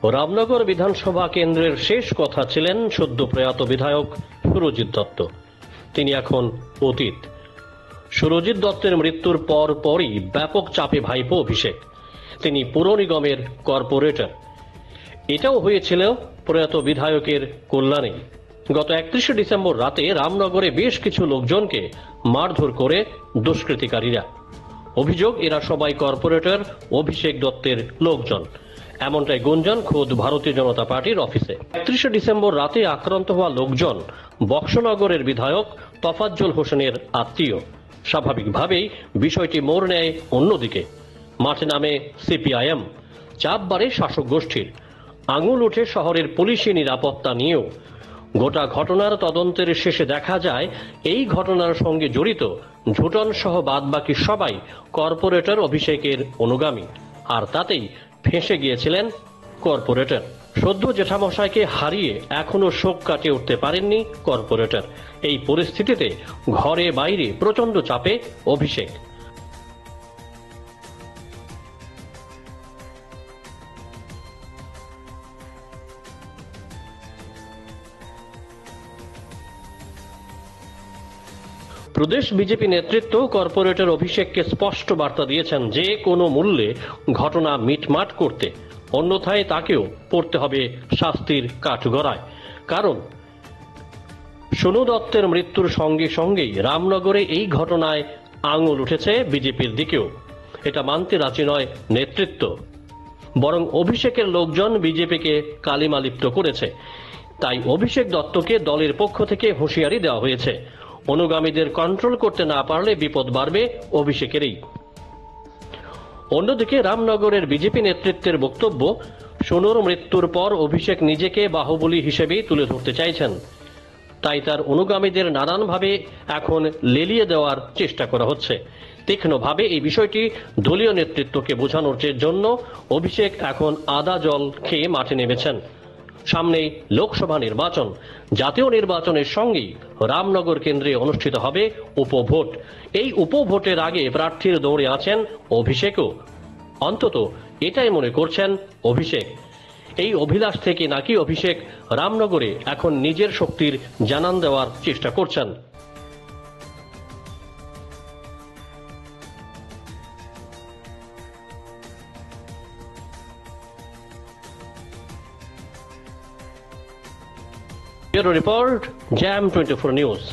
রামনগর বিধানসভা কেন্দ্রের শেষ কথা ছিলেন সদ্য প্রয়াত বিধায়ক সুরজিৎ দত্ত। তিনি এখন অতীত। সুরজিৎ দত্তের মৃত্যুর পরই ব্যাপক চাপে ভাইপো অভিষেক। তিনি পুর নিগমের কর্পোরেটর। এটাও হয়েছিল প্রয়াত বিধায়কের কল্যাণে। গত 31শে ডিসেম্বর রাতে রামনগরে বেশ কিছু লোকজনকে মারধর করে দুষ্কৃতিকারীরা। অভিযোগ, এরা সবাই কর্পোরেটর অভিষেক দত্তের লোকজন। এমনটাই গুঞ্জন খোদ ভারতীয় জনতা পার্টির অফিসে। 31শে ডিসেম্বর রাতে আক্রান্ত হওয়া লোকজন বক্সনগরের বিধায়ক তফাজ্জল হোসেনের আত্মীয়। স্বাভাবিকভাবেই বিষয়টি মোড় নেয় অন্যদিকে। মাঠে নামে সিপিআইএম। চাপ বাড়ে শাসক গোষ্ঠীর। আঙুল ওঠে শহরের পুলিশি নিরাপত্তা নিয়েও। গোটা ঘটনার তদন্তের শেষে দেখা যায় এই ঘটনার সঙ্গে জড়িত ঝুটন সহ বাদবাকি সবাই কর্পোরেটর অভিষেকের অনুগামী। আর তাতেই ফেঁসে গিয়েছিলেন কর্পোরেটর। সদ্য জেঠামশাইকে হারিয়ে এখনো শোক কাটিয়ে উঠতে পারেননি কর্পোরেটর। এই পরিস্থিতিতে ঘরে বাইরে প্রচন্ড চাপে অভিষেক। প্রদেশ বিজেপি নেতৃত্ব কর্পোরেটর অভিষেককে স্পষ্ট বার্তা দিয়েছেন যে কোনো মূল্যে ঘটনা মিটমাট করতে, অন্যথায় তাকেও পড়তে হবে শাস্তির কাঠগড়ায়। কারণ সোনু দত্তের মৃত্যুর সঙ্গে সঙ্গেই রামনগরে এই ঘটনায় আঙুল উঠেছে বিজেপির দিকেও। এটা মানতে রাজি নয় নেতৃত্ব, বরং অভিষেকের লোকজন বিজেপিকে কালিমালিপ্ত করেছে। তাই অভিষেক দত্তকে দলের পক্ষ থেকে হুঁশিয়ারি দেওয়া হয়েছে। অনুগামীদের কন্ট্রোল করতে না পারলে বিপদ বাড়বে অভিষেকেরই। অন্যদিকে রামনগরের বিজেপি নেতৃত্বের বক্তব্য, সোনুর মৃত্যুর পর অভিষেক নিজেকে বাহুবলী হিসেবেই তুলে ধরতে চাইছেন। তাই তার অনুগামীদের নানানভাবে এখন লেলিয়ে দেওয়ার চেষ্টা করা হচ্ছে। তীক্ষ্ণভাবে এই বিষয়টি দলীয় নেতৃত্বকে বোঝানোর জন্য অভিষেক এখন আদা জল খেয়ে মাঠে নেমেছেন। সামনেই লোকসভা নির্বাচন। জাতীয় নির্বাচনের সঙ্গেই রামনগর কেন্দ্রে অনুষ্ঠিত হবে উপভোট। এই উপভোটের আগে প্রার্থীর দৌড়ে আছেন অভিষেকও। অন্তত এটাই মনে করছেন অভিষেক। এই অভিলাষ থেকে নাকি অভিষেক রামনগরে এখন নিজের শক্তির জানান দেওয়ার চেষ্টা করছেন। Bureau Report, Jam 24 News।